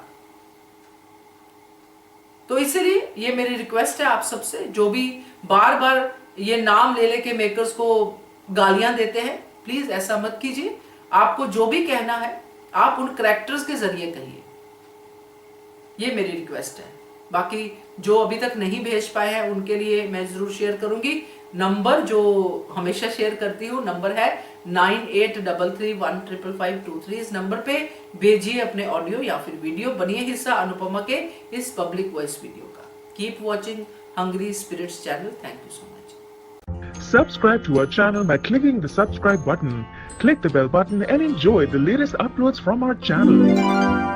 तो इसीलिए ये मेरी रिक्वेस्ट है आप सबसे, जो भी बार बार ये नाम ले लेके मेकर्स को गालियां देते हैं, प्लीज ऐसा मत कीजिए। आपको जो भी कहना है आप उन कैरेक्टर्स के जरिए कहिए, ये मेरी रिक्वेस्ट है। बाकी जो अभी तक नहीं भेज पाए हैं उनके लिए मैं जरूर शेयर करूंगी। नंबर जो हमेशा शेयर करती हूँ, नंबर है 9833155523। इस नंबर पे भेजिए अपने ऑडियो या फिर वीडियो, बनिए हिस्सा अनुपमा के इस पब्लिक वॉइस वीडियो का। Keep watching hungry spirits channel. Thank you so much. Subscribe to our channel by clicking the subscribe button. Click the bell button and enjoy the latest uploads from our channel.